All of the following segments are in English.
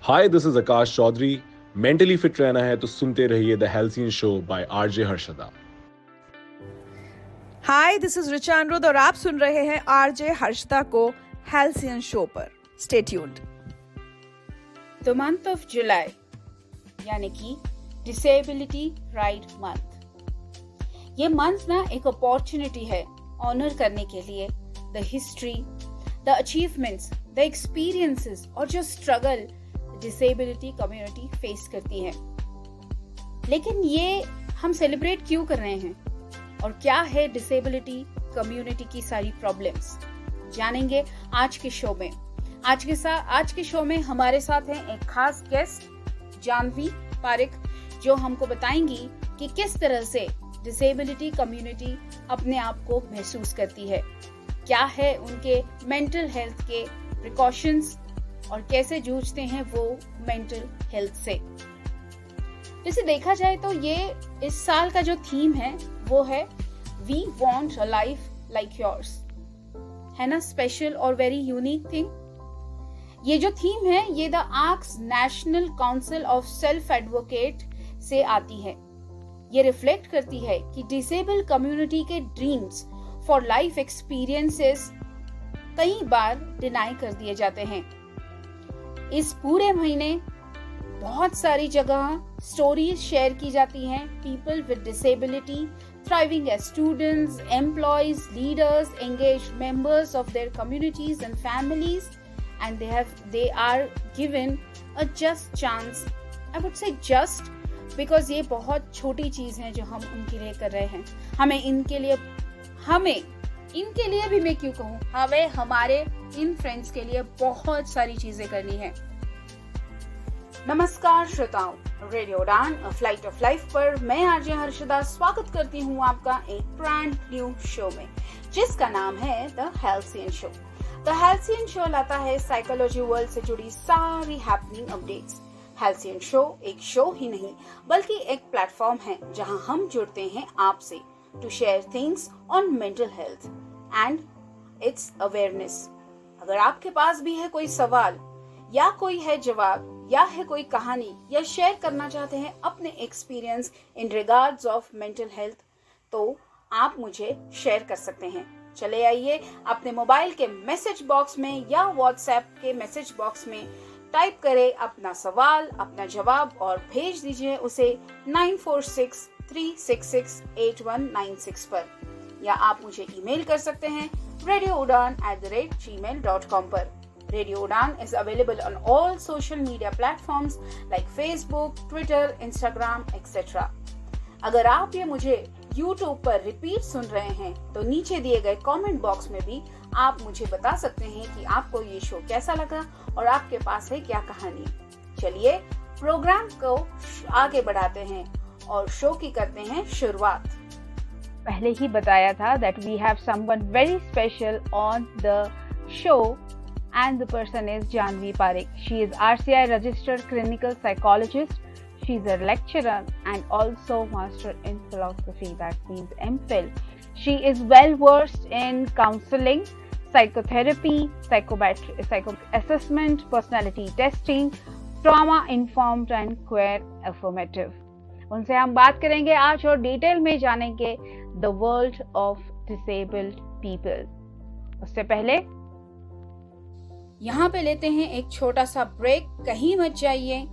Hi, this is Akash Chaudhary. Mentally fit रहना है तो सुनते रहिए the Halcyon show by RJ Harshada. Hi, this is Richa Aniruddh और आप सुन रहे हैं आरजे हर्षदा को हेल्सियन शो पर। Stay tuned. The month of July यानी कि डिसेबिलिटी राइट मंथ। ये मंथ ना एक अपॉर्चुनिटी है ऑनर करने के लिए the history, the achievements, the experiences और जो स्ट्रगल डिसेबिलिटी कम्युनिटी फेस करती है। लेकिन ये हम सेलिब्रेट क्यों कर रहे हैं और क्या है डिसेबिलिटी कम्युनिटी की सारी प्रॉब्लम्स, जानेंगे आज के शो में। आज के शो में हमारे साथ हैं एक खास गेस्ट जानवी पारिक, जो हमको बताएंगी कि किस तरह से डिसेबिलिटी कम्युनिटी अपने आप को महसूस करती है, क्या है उनके मेंटल हेल्थ के प्रिकॉशंस और कैसे जूझते हैं वो मेंटल हेल्थ से। इसे देखा जाए तो ये इस साल का जो थीम है वो है we want a life like yours, है ना, स्पेशल और वेरी यूनिक थिंग। ये जो थीम है ये the arcs national council of self advocate से आती है। ये रिफ्लेक्ट करती है कि डिसेबल कम्युनिटी के ड्रीम्स फॉर लाइफ एक्सपीरियंसेस कई बार डिनाई कर दिए जाते हैं। इस पूरे महीने बहुत सारी जगह स्टोरीज शेयर की जाती हैं, people with disability thriving as students, employees, leaders, engaged members of their communities and families, and they are given a just chance. I would say just because ये बहुत छोटी चीज है जो हम उनके लिए कर रहे हैं। हमें इनके लिए भी मैं क्यों कहूँ, हमें हमारे इन फ्रेंड्स के लिए बहुत सारी चीजें करनी है। नमस्कार श्रोताओं, रेडियो उड़ान अ फ्लाइट ऑफ लाइफ पर मैं आरजे हर्षदा स्वागत करती हूँ आपका एक ब्रांड न्यू शो में, जिसका नाम है the Halcyon show. The Halcyon show लाता है साइकोलॉजी वर्ल्ड से जुड़ी सारी हैपनिंग अपडेट्स। हेल्सियन शो एक शो ही नहीं बल्कि एक प्लेटफॉर्म है जहाँ हम जुड़ते हैं आपसे to share things on mental health and its awareness. अगर आपके पास भी है कोई सवाल या कोई है जवाब या है कोई कहानी या शेयर करना चाहते हैं अपने experience in regards of mental health, तो आप मुझे शेयर कर सकते हैं। चले आइए अपने मोबाइल के मैसेज बॉक्स में या व्हाट्सएप के मैसेज बॉक्स में टाइप करें अपना सवाल, अपना जवाब और भेज दीजिए उसे 9463668196 पर, या आप मुझे ईमेल कर सकते हैं radioudan@gmail.com पर। Radio Udan is available on all social media platforms like Facebook, Twitter, Instagram, etc. अगर आप ये मुझे YouTube पर रिपीट सुन रहे हैं तो नीचे दिए गए कमेंट बॉक्स में भी आप मुझे बता सकते हैं कि आपको ये शो कैसा लगा और आपके पास है क्या कहानी। चलिए प्रोग्राम को आगे बढ़ाते हैं और शो की करते हैं शुरुआत। पहले ही बताया था that we have someone very special on the show. And the person is Janvi Parik. She is RCI registered clinical psychologist. She is a lecturer and also master in philosophy, that means MPhil. She is well versed in counseling, psychotherapy, psycho assessment, personality testing, trauma informed and queer affirmative. उनसे हम बात करेंगे आज और detail में जानेंगे the world of disabled people. उससे पहले यहाँ पे लेते हैं एक छोटा सा ब्रेक, कहीं मत जाइए,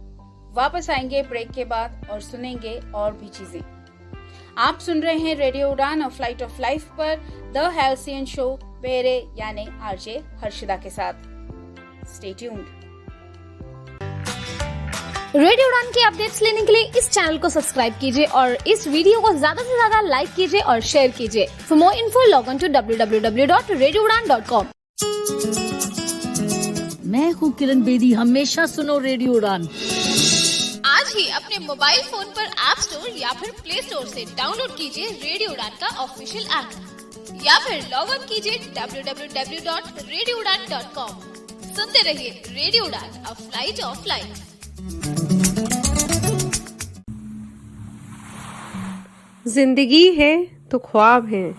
वापस आएंगे ब्रेक के बाद और सुनेंगे और भी चीजें। आप सुन रहे हैं रेडियो उड़ान और फ्लाइट ऑफ लाइफ पर द हेल्सियन शो मेरे यानी आरजे हर्षदा के साथ। Stay tuned. रेडियो उड़ान के अपडेट्स लेने के लिए इस चैनल को सब्सक्राइब कीजिए और इस वीडियो को ज्यादा से ज्यादा लाइक कीजिए और शेयर कीजिए। For more info log on to www.radioudan.com। मैं हूँ किरण बेदी, हमेशा सुनो रेडियो उड़ान। आज ही अपने मोबाइल फोन पर ऐप स्टोर या फिर प्ले स्टोर से डाउनलोड कीजिए रेडियो उड़ान का ऑफिशियल ऐप या फिर लॉग इन कीजिए www.radioudan.com। सुनते रहिए रेडियो उड़ान अ फ्लाइट ऑफ लाइफ। जिंदगी है तो ख्वाब है,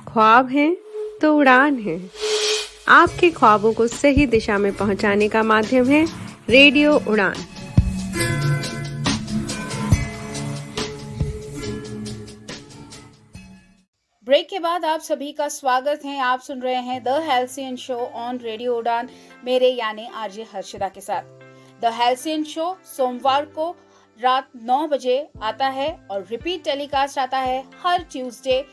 ख्वाब है तो उड़ान है। आपके ख्वाबों को सही दिशा में पहुंचाने का माध्यम है रेडियो उड़ान। ब्रेक के बाद आप सभी का स्वागत है। आप सुन रहे हैं the Halcyon show on radio उड़ान, मेरे यानी आरजे हर्षदा के साथ। द हेल्सियन शो सोमवार को रात 9 बजे आता है और रिपीट टेलीकास्ट आता है हर ट्यूसडे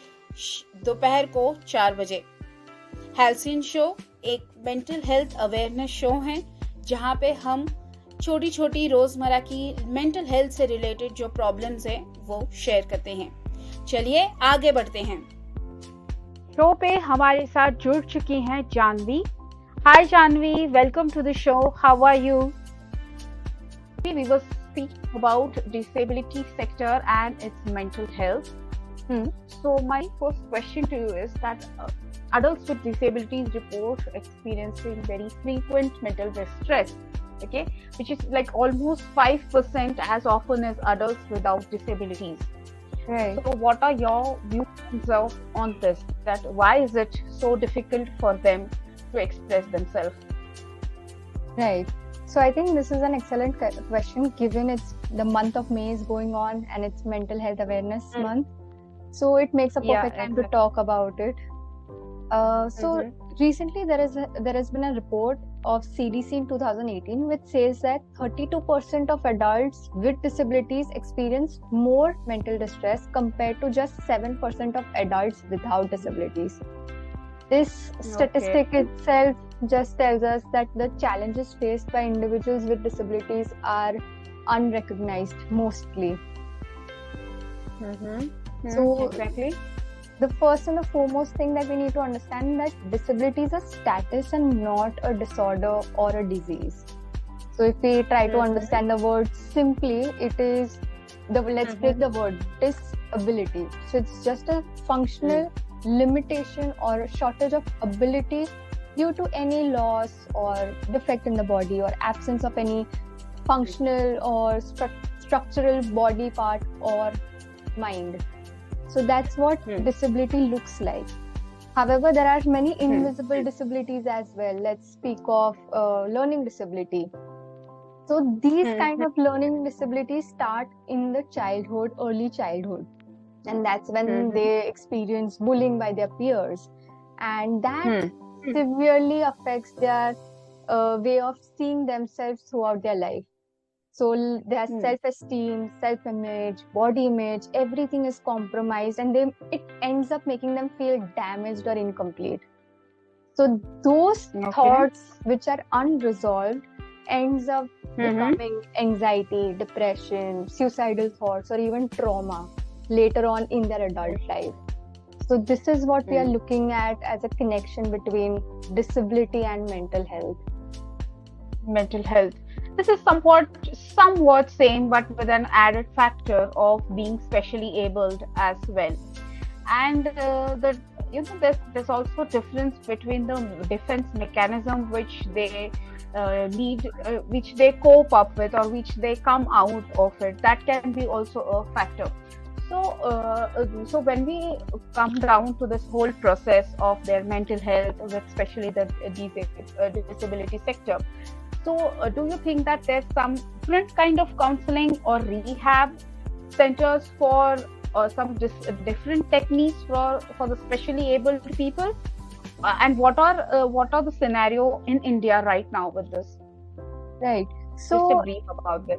दोपहर को 4 बजे। हेल्सियन शो एक मेंटल हेल्थ अवेयरनेस शो है जहां पे हम छोटी छोटी रोजमर्रा की मेंटल हेल्थ से रिलेटेड जो प्रॉब्लम्स हैं वो शेयर करते हैं। चलिए आगे बढ़ते हैं। शो पे हमारे साथ जुड़ चुकी हैं Janvi. Hi Janvi, welcome to the show. How are you? We will speak about disability sector and its mental health. So my first question to you is that adults with disabilities report experiencing very frequent mental distress, okay, which is like almost 5% as often as adults without disabilities. Right. So what are your views on this? That why is it so difficult for them to express themselves? Right. So I think this is an excellent question given it's the month of May is going on and it's mental health awareness month. So it makes a perfect time to talk about it. Recently there has been a report of CDC in 2018 which says that 32% of adults with disabilities experience more mental distress compared to just 7% of adults without disabilities. This statistic itself just tells us that the challenges faced by individuals with disabilities are unrecognized mostly. So exactly, the first and the foremost thing that we need to understand that disability is a status and not a disorder or a disease. So if we try to understand the word simply, it is let's break the word disability. So it's just a functional limitation or shortage of ability due to any loss or defect in the body or absence of any functional or structural body part or mind. So that's what disability looks like. However, there are many invisible disabilities as well. Let's speak of learning disability. So these kind of learning disabilities start in the childhood, early childhood. And that's when they experience bullying by their peers. And that severely affects their way of seeing themselves throughout their life. So their self-esteem, self-image, body image, everything is compromised and it ends up making them feel damaged or incomplete. So those thoughts which are unresolved ends up becoming anxiety, depression, suicidal thoughts or even trauma later on in their adult life. So this is what we are looking at as a connection between disability and mental health. Mental health. This is somewhat same, but with an added factor of being specially abled as well. And there's also difference between the defense mechanism which they which they cope up with or which they come out of it. That can be also a factor. So when we come down to this whole process of their mental health, especially the disability sector, so do you think that there's some different kind of counseling or rehab centers for some different techniques for the specially abled people? And what are the scenario in India right now with this? Right. So just a brief about this.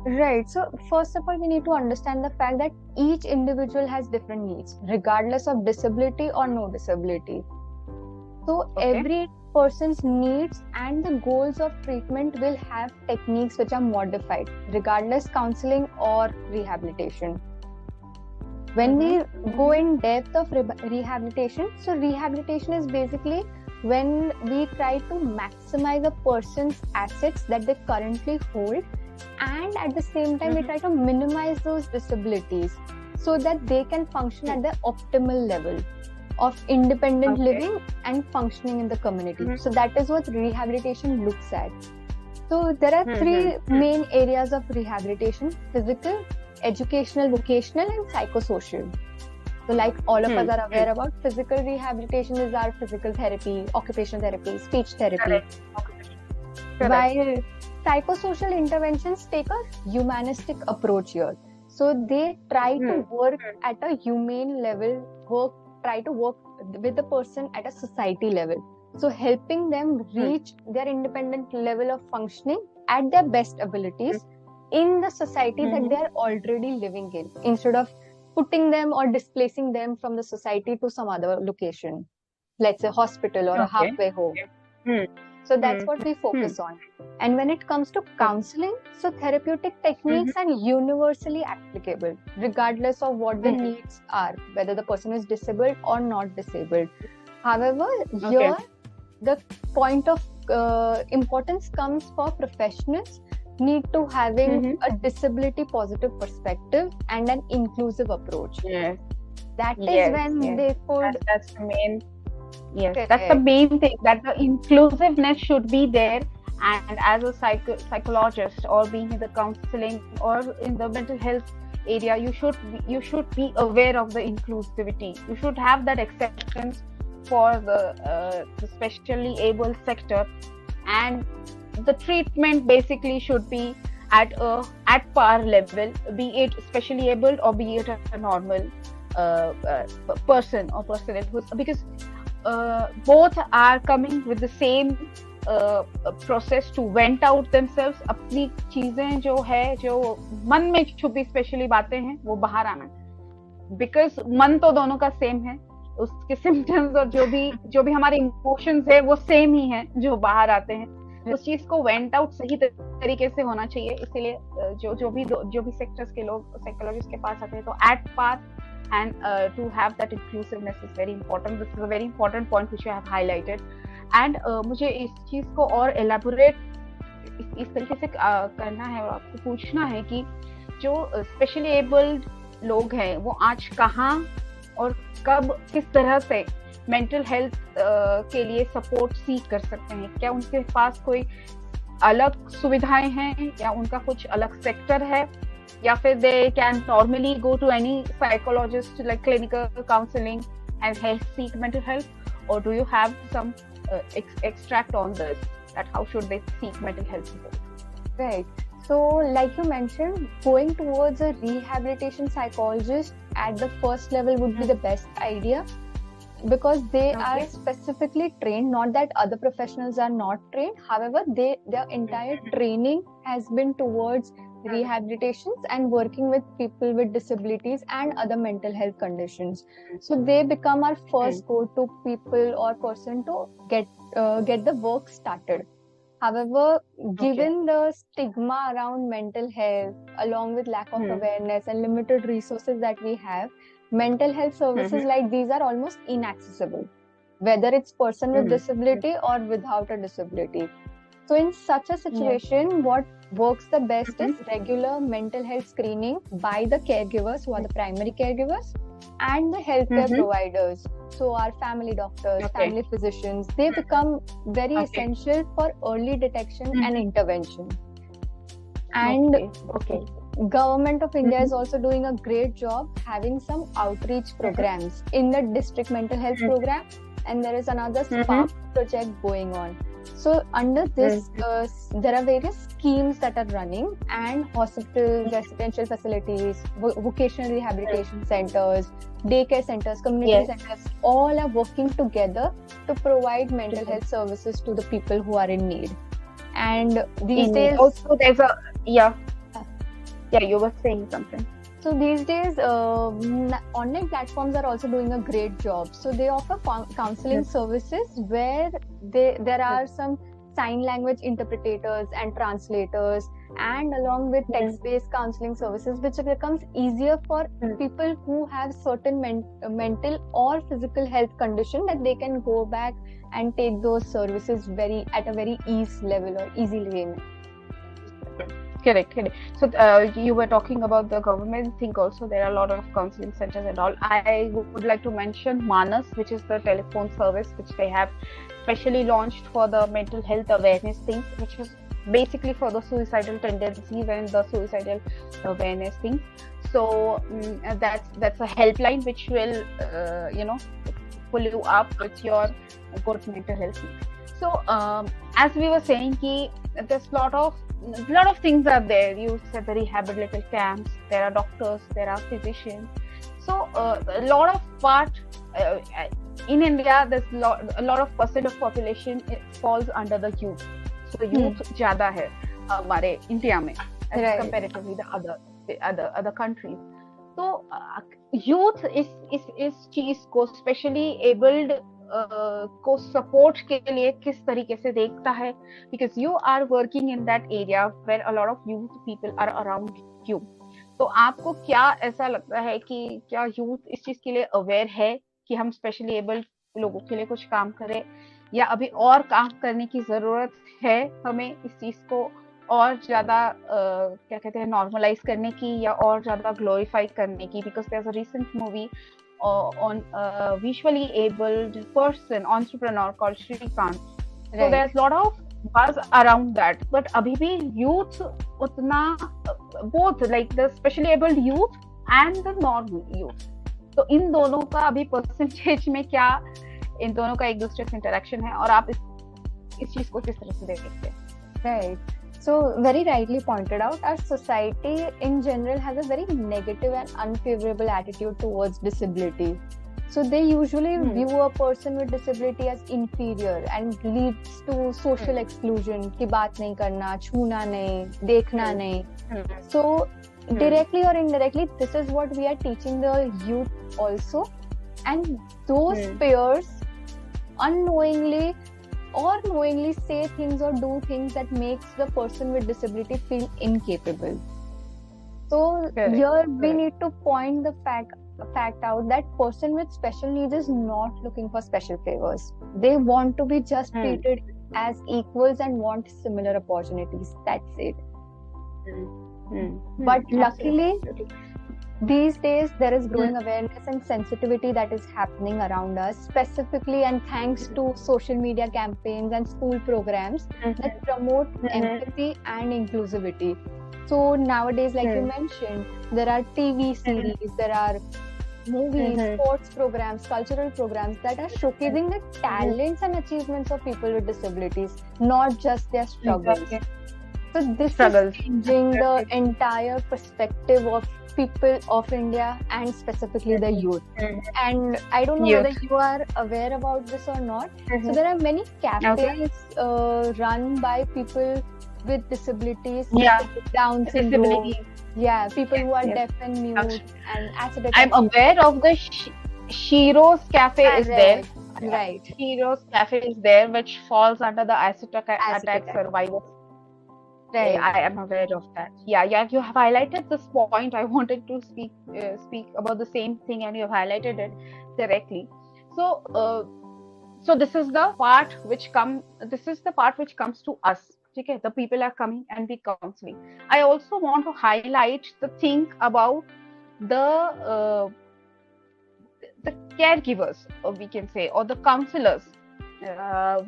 Right. So first of all, we need to understand the fact that each individual has different needs, regardless of disability or no disability. So every person's needs and the goals of treatment will have techniques which are modified, regardless counseling or rehabilitation. When we go in depth of rehabilitation, so rehabilitation is basically when we try to maximize a person's assets that they currently hold, and at the same time we try to minimize those disabilities so that they can function at the optimal level of independent living and functioning in the community. So that is what rehabilitation looks at. So there are three main areas of rehabilitation: physical, educational, vocational, and psychosocial. So like all of us are aware about, physical rehabilitation is our physical therapy, occupational therapy, speech therapy. While psychosocial interventions take a humanistic approach here. So they try to work at a humane level, try to work with the person at a society level. So helping them reach their independent level of functioning at their best abilities in the society that they are already living in, instead of putting them or displacing them from the society to some other location, let's say hospital or a halfway home. So that's what we focus on. And when it comes to counseling, so therapeutic techniques are universally applicable, regardless of what the needs are, whether the person is disabled or not disabled. However, here the point of importance comes for professionals need to having a disability positive perspective and an inclusive approach. That is when they could. That's the main. That's the main thing. That the inclusiveness should be there. And as a psychologist, or being in the counseling or in the mental health area, you should be aware of the inclusivity. You should have that acceptance for the specially able sector, and the treatment basically should be at par level, be it specially abled or be it a normal person or person because both are coming with the same process to vent out themselves. अपनी चीजें जो मन में छुपी specially बातें हैं वो बाहर आना, बिकॉज मन तो दोनों का सेम है, उसके सिम्टम्स और जो भी हमारे इमोशंस है वो सेम ही हैं जो बाहर आते हैं. उस चीज को वेंट आउट सही तरीके से होना चाहिए. इसीलिए जो भी सेक्टर्स के लोग साइकोलॉजिस्ट के पास आते हैं, तो at par and to have that inclusiveness is very important. This is a very important point which you have highlighted. And मुझे इस चीज को और elaborate इस तरीके से करना है और आपसे पूछना है कि जो स्पेशली एबल्ड लोग हैं वो आज कहाँ और कब किस तरह से मेंटल हेल्थ के लिए सपोर्ट सीख कर सकते हैं. क्या उनके पास कोई अलग सुविधाएं हैं या उनका कुछ अलग सेक्टर है, या फिर they can normally go to any psychologist like clinical counseling and seek mental health, or do you have some extract on this, that how should they seek mental health support? Right. So like you mentioned, going towards a rehabilitation psychologist at the first level would be the best idea, because they are specifically trained, not that other professionals are not trained. However, their entire training has been towards rehabilitations and working with people with disabilities and other mental health conditions. So they become our first go-to people or person to get the work started. However, given the stigma around mental health, along with lack of awareness and limited resources that we have, mental health services like these are almost inaccessible, whether it's person with disability or without a disability. So in such a situation, what works the best is regular mental health screening by the caregivers, who are the primary caregivers, and the healthcare providers. So our family doctors, family physicians, they become very essential for early detection and intervention. And Government of India is also doing a great job having some outreach programs in the district mental health program, and there is another SPARK project going on. So under this, there are various schemes that are running, and hospitals, residential facilities, vocational rehabilitation centers, daycare centers, community centers, all are working together to provide mental health services to the people who are in need. And these days also there's a you were saying something. So these days, online platforms are also doing a great job. So they offer counseling services where there are some sign language interpreters and translators, and along with text-based counseling services, which becomes easier for people who have certain mental or physical health condition, that they can go back and take those services at a very easy level or easy way. Correct. So you were talking about the government thing also. There are a lot of counseling centers and all. I would like to mention Manas, which is the telephone service which they have specially launched for the mental health awareness things, which is basically for the suicidal tendencies and the suicidal awareness things. So that's a helpline which will pull you up with your good mental health needs. So, as we were saying, there's lot of things are there. You said the rehabilitation camps. There are doctors. There are physicians. So, a lot of part in India, there's a lot of percent of population it falls under the youth. So, youth ज़्यादा है हमारे India में as comparatively the other countries. तो youth इस चीज को specially abled को support के लिए किस तरीके से देखता है, because you are working in that area where a lot of youth people are around you. तो आपको क्या ऐसा लगता है कि क्या यूथ इस चीज के लिए अवेयर है कि हम स्पेशली एबल्ड लोगों के लिए कुछ काम करें, या अभी और काम करने की जरूरत है हमें इस चीज को और ज्यादा क्या कहते हैं नॉर्मलाइज करने की या और ज्यादा ग्लोरीफाई करने की? Because there is a recent movie on a visually abled person entrepreneur called Shrikant. So there's a lot of buzz around that, but abhi bhi youth utna both like the specially abled youth and the normal youth, तो इन दोनों का अभी percentage में क्या इन दोनों का एक दूसरे से इंटरेक्शन है और आप इस चीज को किस तरह से देखते हैं? Right. So very rightly pointed out, our society in general has a very negative and unfavorable attitude towards disability. So they usually view a person with disability as inferior and leads to social exclusion, कि बात नहीं करना, छूना नहीं, देखना नहीं. So directly or indirectly, this is what we are teaching the youth also, and those peers unknowingly or knowingly say things or do things that makes the person with disability feel incapable. So here we need to point the fact out that person with special needs is not looking for special favors. They want to be just treated as equals and want similar opportunities. That's it. But luckily, these days there is growing awareness and sensitivity that is happening around us, specifically and thanks to social media campaigns and school programs that promote empathy and inclusivity. So nowadays, like you mentioned, there are TV series, there are movies, sports programs, cultural programs that are showcasing the talents and achievements of people with disabilities, not just their struggles. So this is changing the entire perspective of people of India and specifically the youth. And I don't know whether you are aware about this or not. So there are many cafes run by people with disabilities, Down syndrome, people who are deaf and mute, and accidental. I'm aware of the Shiro's Cafe is there. Right. Shiro's Cafe is there, which falls under the acid attack survivors. Right. I am aware of that. Yeah, you have highlighted this point. I wanted to speak about the same thing, and you have highlighted it directly. So this is the part which comes to us. Okay, the people are coming and we counseling. I also want to highlight the thing about the caregivers, or we can say, or the counselors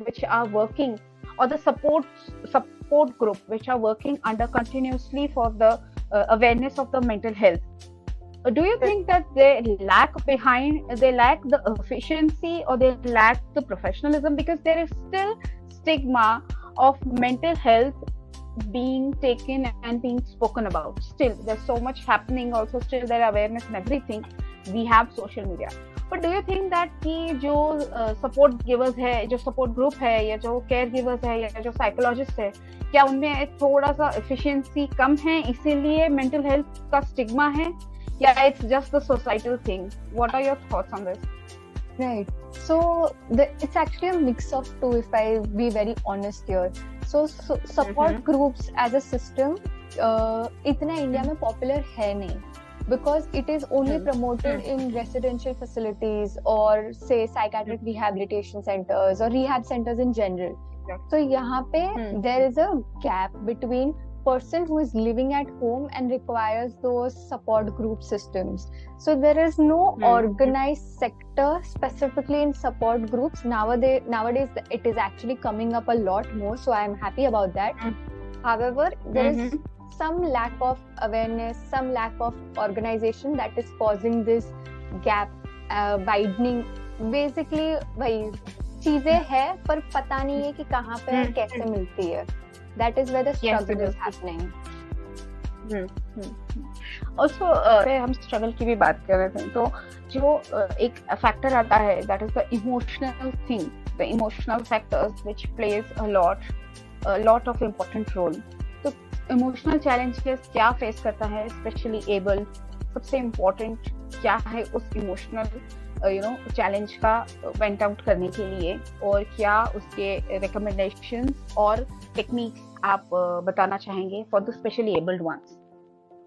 which are working, or the support group which are working under continuously for the awareness of the mental health. Do you think that they lack the efficiency, or they lack the professionalism, because there is still stigma of mental health being taken and being spoken about? Still there's so much happening, also still there awareness and everything. We have social media, but do you think that कि जो support givers है, जो support group है, या जो caregivers है, या जो psychologist है, क्या उनमें थोड़ा सा efficiency कम है, इसीलिए mental health का stigma है, या it's just the societal thing? What are your thoughts on this? Right. So it's actually a mix of two, if I be very honest here. So support groups as a system इतना India में popular है नहीं, because it is only promoted in residential facilities or say psychiatric rehabilitation centers or rehab centers in general. So यहाँ पे there is a gap between person who is living at home and requires those support group systems. So there is no organized sector specifically in support groups. Nowadays it is actually coming up a lot more, so I am happy about that. However, there is some lack of awareness, some lack of organization that is causing this gap widening. Basically, चीजें है पर पता नहीं है कि कहाँ पे और कैसे मिलती है. That is where the struggle is happening. Also हम स्ट्रगल की भी बात कर रहे थे, तो जो एक फैक्टर आता है, that is the emotional thing, the emotional factors which plays a lot of important role. तो इमोशनल चैलेंजेस क्या फेस करता है स्पेशली एबल्ड, सबसे इम्पोर्टेंट क्या है उस इमोशनल चैलेंज का वेंट आउट करने के लिए, और क्या उसके रिकमेंडेशंस और टेक्निक्स आप बताना चाहेंगे for the specially abled ones?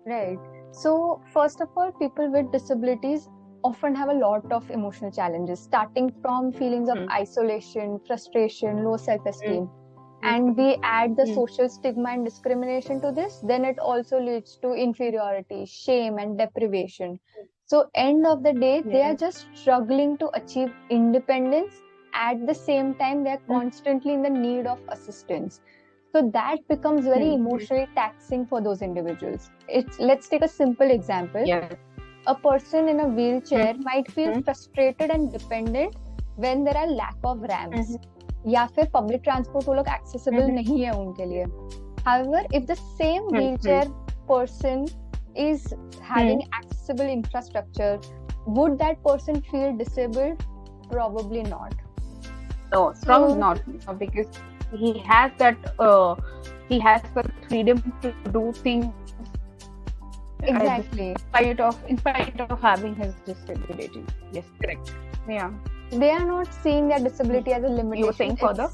Right. So, first of all, people with disabilities often have a lot of emotional challenges, starting from feelings of isolation, frustration, low self-esteem. And we add the social stigma and discrimination to this, then it also leads to inferiority, shame, and deprivation. So, end of the day, they are just struggling to achieve independence. At the same time, they are constantly in the need of assistance. So that becomes very emotionally taxing for those individuals. Let's take a simple example. A person in a wheelchair might feel frustrated and dependent when there are lack of ramps. या फिर public transport वो लोग accessible नहीं है उनके लिए. However, if the same wheelchair person is having accessible infrastructure, would that person feel disabled? Probably not. No, probably not, because he has that freedom to do things exactly in spite of having his disability. Yes, correct. Yeah, they are not seeing their disability as a limitation. You were saying further?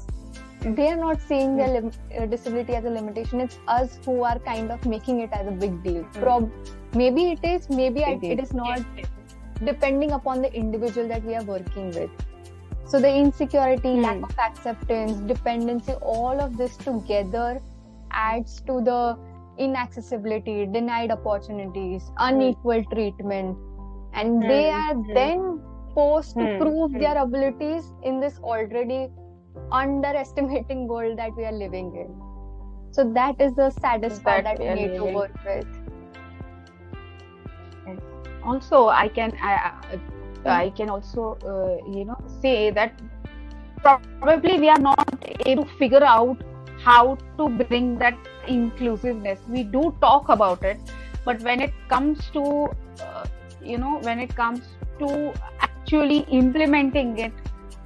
They are not seeing their disability as a limitation. It's us who are kind of making it as a big deal. Maybe it is, maybe it is not, depending upon the individual that we are working with. So the insecurity, lack of acceptance, dependency, all of this together adds to the inaccessibility, denied opportunities, unequal treatment, and they are then forced to prove their abilities in this already underestimating world that we are living in. So that is the saddest part that we need to work with. Also, I can also say that probably we are not able to figure out how to bring that inclusiveness. We do talk about it, but when it comes to actually implementing it,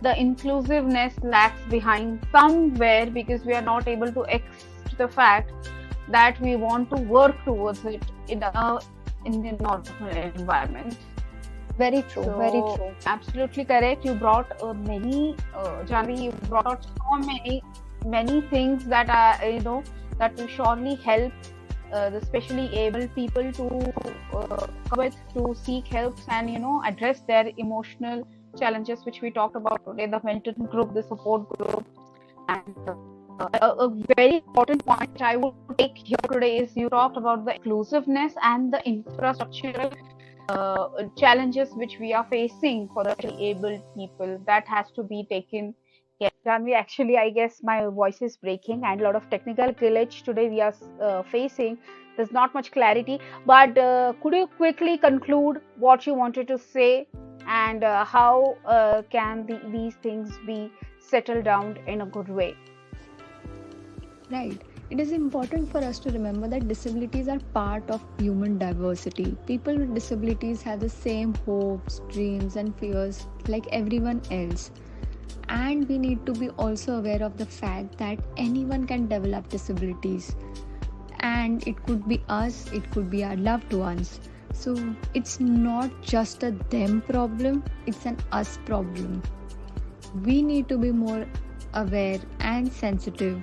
the inclusiveness lags behind somewhere, because we are not able to accept the fact that we want to work towards it in the normal environment. Very true, very true. Absolutely correct. You brought many, Janvi, you brought out so many things that are, that will surely help the specially able people to seek help and, address their emotional challenges, which we talked about today, the mentor group, the support group. And a very important point which I will take here today is you talked about the inclusiveness and the infrastructural challenges which we are facing for the able people. That has to be taken care of. Janvi, actually, I guess my voice is breaking and a lot of technical glitch today we are facing. There's not much clarity, but could you quickly conclude what you wanted to say, and how can these things be settled down in a good way? Right. It is important for us to remember that disabilities are part of human diversity. People with disabilities have the same hopes, dreams, and fears like everyone else. And we need to be also aware of the fact that anyone can develop disabilities. And it could be us, it could be our loved ones. So it's not just a them problem, it's an us problem. We need to be more aware and sensitive,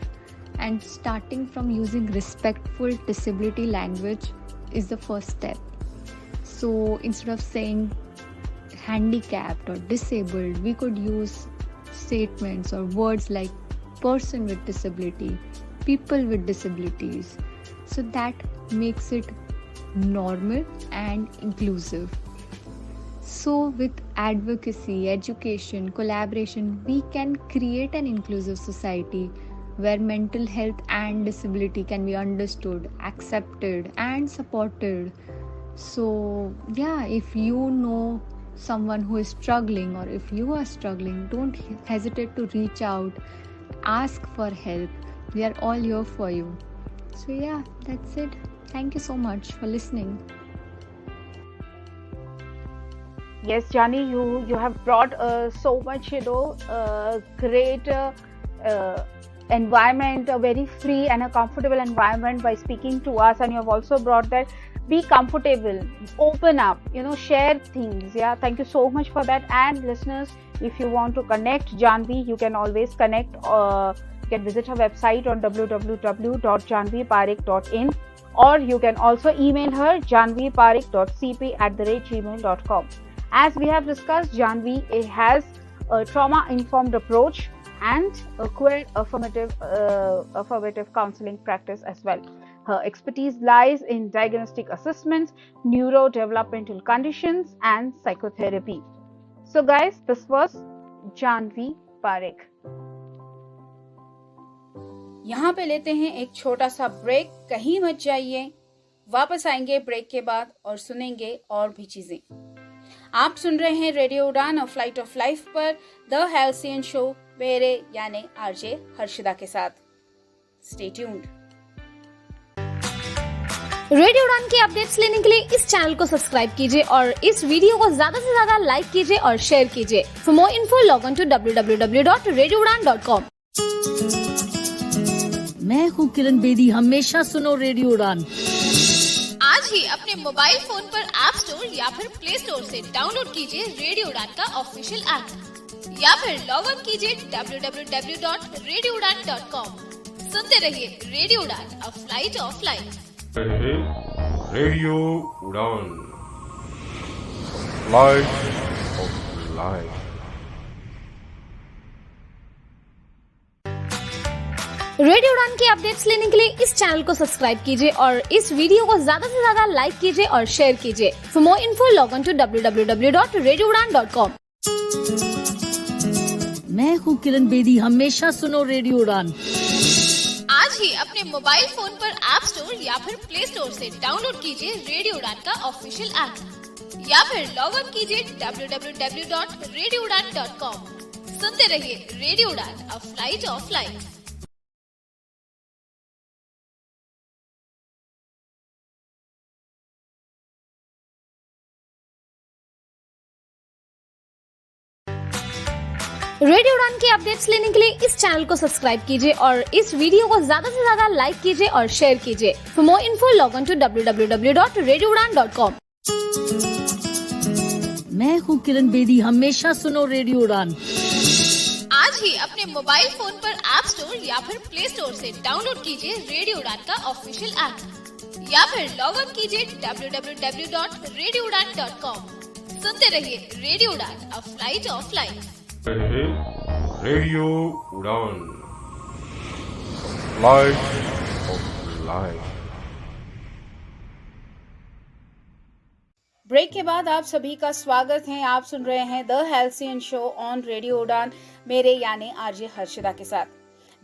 and starting from using respectful disability language is the first step. So instead of saying handicapped or disabled, we could use statements or words like person with disability, people with disabilities. So that makes it normal and inclusive. So with advocacy, education, collaboration, we can create an inclusive society where mental health and disability can be understood, accepted, and supported. So yeah, if you know someone who is struggling, or if you are struggling, don't hesitate to reach out, ask for help. We are all here for you. So yeah, that's it. Thank you so much for listening. Yes, Jani, you have brought so much, great environment, a very free and a comfortable environment by speaking to us. And you have also brought that be comfortable, open up, share things. Yeah, thank you so much for that. And listeners, if you want to connect Janvi, you can always connect. You can visit her website on www.janviparik.in, or you can also email her janviparik.cp@gmail.com. As we have discussed, Janvi has a trauma-informed approach and a queer affirmative counseling practice as well. Her expertise lies in diagnostic assessments, neurodevelopmental conditions, and psychotherapy. So guys, this was Janvi Parik. यहाँ पे लेते हैं एक छोटा सा break, कहीं मत जाइए, वापस आएंगे ब्रेक के बाद और सुनेंगे और भी चीजें। आप सुन रहे हैं रेडियो उड़ान और फ्लाइट ऑफ लाइफ पर द हेल्सियन शो मेरे यानी आरजे हर्षिता के साथ। Stay tuned. रेडियो उड़ान की अपडेट्स लेने के लिए इस चैनल को सब्सक्राइब कीजिए और इस वीडियो को ज्यादा से ज्यादा लाइक कीजिए और शेयर कीजिए। For more info log on to www.radioudan.com। मैं हूँ किरण बेदी, हमेशा सुनो रेडियो उड़ान। आज ही अपने मोबाइल फोन पर ऐप स्टोर या फिर प्ले स्टोर से डाउनलोड कीजिए रेडियो उड़ान का ऑफिशियल ऐप, या फिर लॉग ऑन कीजिए www.radioudan.com। सुनते रहिए रेडियो उड़ान, a flight of life. Radio उड़ान, फ्लाइट ऑफ लाइफ। रेडियो उड़ान की अपडेट्स लेने के लिए इस चैनल को सब्सक्राइब कीजिए और इस वीडियो को ज्यादा से ज्यादा लाइक कीजिए और शेयर कीजिए। For more info log on to www.radioudan.com। मैं हूँ किरण बेदी, हमेशा सुनो रेडियो उड़ान। आज ही अपने मोबाइल फोन पर ऐप स्टोर या फिर प्ले स्टोर से डाउनलोड कीजिए रेडियो उड़ान का ऑफिशियल ऐप, या फिर लॉग ऑन कीजिए www.radioudan.com। सुनते रहिए रेडियो उड़ान, a flight of life. Radio उड़ान की अपडेट्स लेने के लिए इस चैनल को सब्सक्राइब कीजिए और इस वीडियो को ज्यादा से ज्यादा लाइक कीजिए और शेयर कीजिए। For more info log on to www.radioudan.com। मैं हूँ किरण बेदी, हमेशा सुनो रेडियो उड़ान। आज ही अपने मोबाइल फोन पर ऐप स्टोर या फिर प्ले स्टोर से डाउनलोड कीजिए रेडियो उड़ान का ऑफिशियल ऐप, या फिर लॉग ऑन कीजिए www.radioudan.com। सुनते रहिए रेडियो उड़ान, a flight of life. Radio उड़ान, फ्लाइट ऑफ लाइफ। ब्रेक के बाद आप सभी का स्वागत है। आप सुन रहे हैं the Halcyon show on radio उड़ान मेरे यानी आरजे हर्षिता के साथ।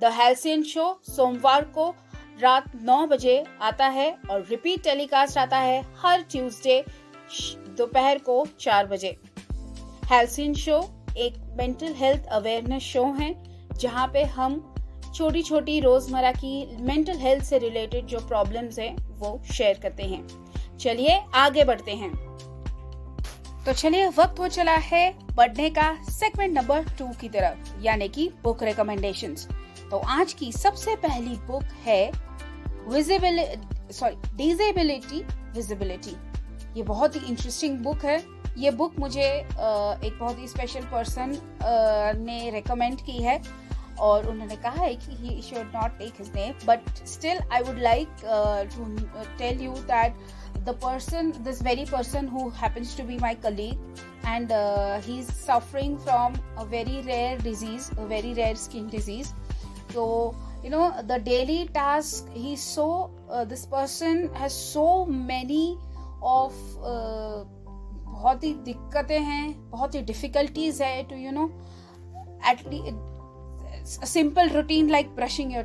द हेल्सियन शो सोमवार को रात 9 बजे आता है और रिपीट टेलीकास्ट आता है हर ट्यूसडे दोपहर को 4 बजे। हेल्सियन शो एक मेंटल हेल्थ अवेयरनेस शो है जहां पे हम छोटी छोटी रोजमर्रा की मेंटल हेल्थ से रिलेटेड जो प्रॉब्लम्स हैं वो शेयर करते हैं। चलिए आगे बढ़ते हैं। तो चलिए वक्त हो चला है बढ़ने का सेगमेंट नंबर 2 की तरफ, यानी कि बुक रिकमेंडेशंस। तो आज की सबसे पहली बुक है डिसेबिलिटी विजिबिलिटी। ये बहुत ही इंटरेस्टिंग बुक है। ये बुक मुझे एक बहुत ही स्पेशल पर्सन ने रेकमेंड की है और उन्होंने कहा है कि he should not take his name, but still I would like to tell you that this very person who happens to be my colleague, and he's suffering from a very rare disease, a very rare skin disease. So the daily task this person has so many of बहुत ही दिक्कतें हैं, बहुत ही difficulties है to a simple routine like brushing the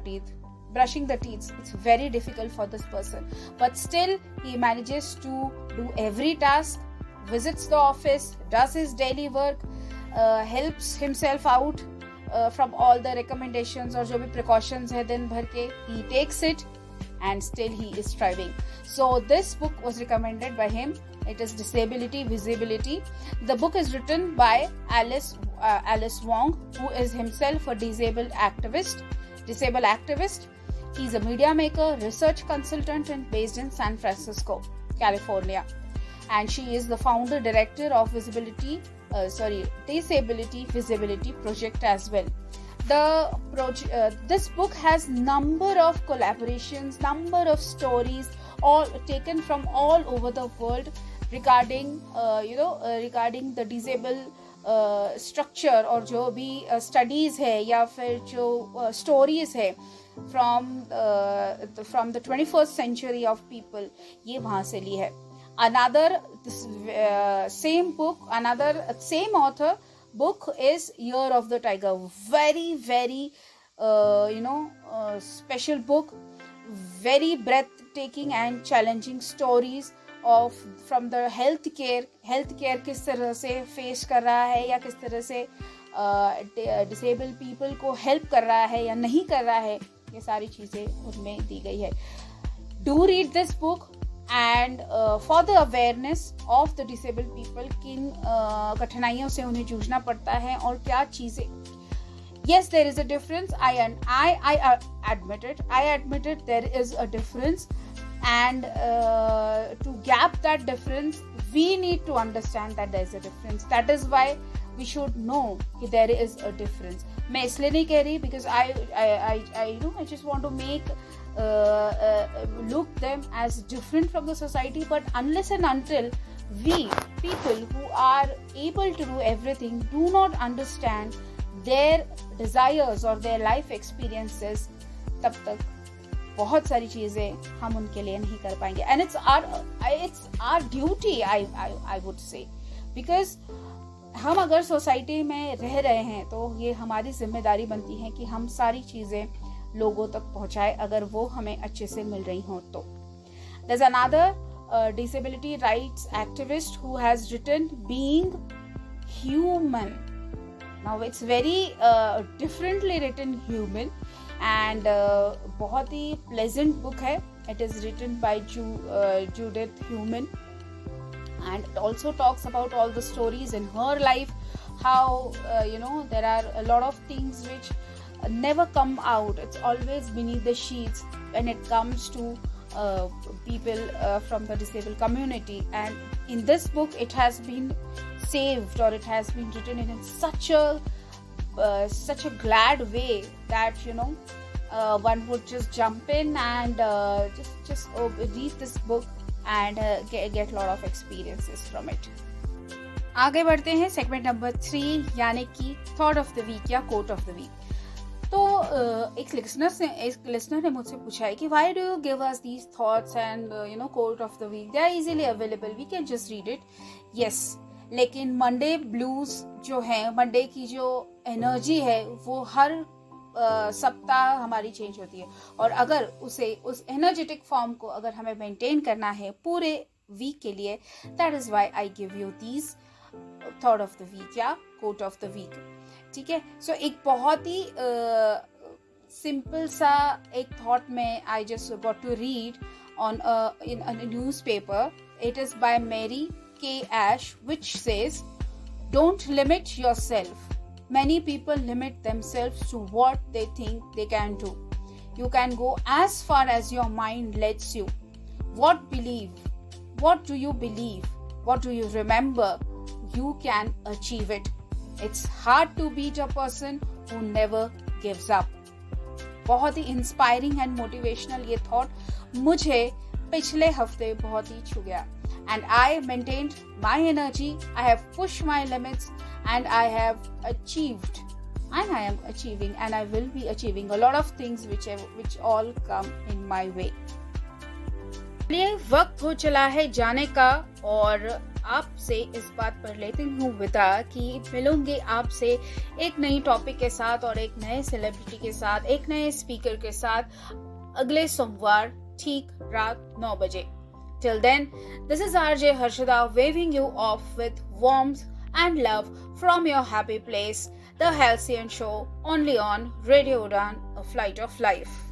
teeth. It's very difficult for this person, but still he manages to do every task visits the office, does his daily work, helps himself out from all the recommendations और जो भी precautions है दिन भर के, he takes it and still he is thriving. So this book was recommended by him. It is Disability Visibility. The book is written by Alice Wong, who is himself a disabled activist. He's a media maker, research consultant, and based in San Francisco, California. And she is the founder director of Disability Visibility Project as well. This book has number of collaborations, number of stories, all taken from all over the world regarding regarding the disabled structure और जो भी studies है या फिर जो stories है from the 21st century of people, ये वहाँ से ली है. Same author book is Year of the Tiger. Very, very special book, very breathtaking and challenging stories of from the healthcare किस तरह से face कर रहा है या किस तरह से disabled people को help कर रहा है या नहीं कर रहा है, ये सारी चीजें उनमें दी गई है. Do read this book and for the awareness of the disabled people, किन कठिनाइयों से उन्हें जूझना पड़ता है और क्या चीजें. Yes, there is a difference. I admit it. I admit it. There is a difference, and to gap that difference, we need to understand that there is a difference. That is why we should know that there is a difference. मैं इसलिए नहीं कह रही because I just want to make look them as different from the society, but unless and until we people who are able to do everything do not understand their desires or their life experiences, तब तक बहुत सारी चीजें हम उनके लिए नहीं कर पाएंगे. And it's our duty, I would say, because हम अगर सोसाइटी में रह रहे हैं तो ये हमारी जिम्मेदारी बनती है कि हम सारी चीजें लोगों तक पहुंचाए अगर वो हमें अच्छे से मिल रही हों तो. There's another disability rights activist who has written Being Human. Now it's very differently written human and बहुत ही pleasant book है. It is written by Judith Human, and it also talks about all the stories in her life, how there are a lot of things which never come out. It's always beneath the sheets when it comes to people from the disabled community, and in this book it has been saved, or it has been written in such a glad way that one would just jump in and just read this book and get a lot of experiences from it. आगे बढ़ते हैं segment number 3 यानी कि thought of the week या quote of the week. तो एक listener ने मुझसे पूछा है कि why do you give us these thoughts and quote of the week? They are easily available. We can just read it. Yes, लेकिन Monday blues जो है, मंडे की जो एनर्जी है वो हर सप्ताह हमारी चेंज होती है, और अगर उस एनर्जेटिक फॉर्म को अगर हमें मेंटेन करना है पूरे वीक के लिए, that is why I give you these thought of the week या कोट ऑफ द वीक. ठीक है, सो एक बहुत ही सिंपल सा एक थॉट में I just got to read on in a newspaper. It is by Mary K. Ash, which says, don't limit yourself. Many people limit themselves to what they think they can do. You can go as far as your mind lets you. What do you believe? What do you remember? You can achieve it. It's hard to beat a person who never gives up. बहुत ही inspiring and motivational ये thought मुझे पिछले हफ्ते बहुत ही छू गया. And I maintained my energy, I have pushed my limits, and I have achieved, and I am achieving, and I will be achieving a lot of things which all come in my way. चलिए, वक्त हो चला है जाने का, और आपसे इस बात पर लेती हूँ विदा कि मिलूंगी आपसे एक नई टॉपिक के साथ और एक नए सेलिब्रिटी के साथ, एक नए स्पीकर के साथ अगले सोमवार ठीक रात 9 बजे. Till then, this is RJ Harshada waving you off with warmth and love from your happy place, The Halcyon Show, only on Radio Udan, a flight of life.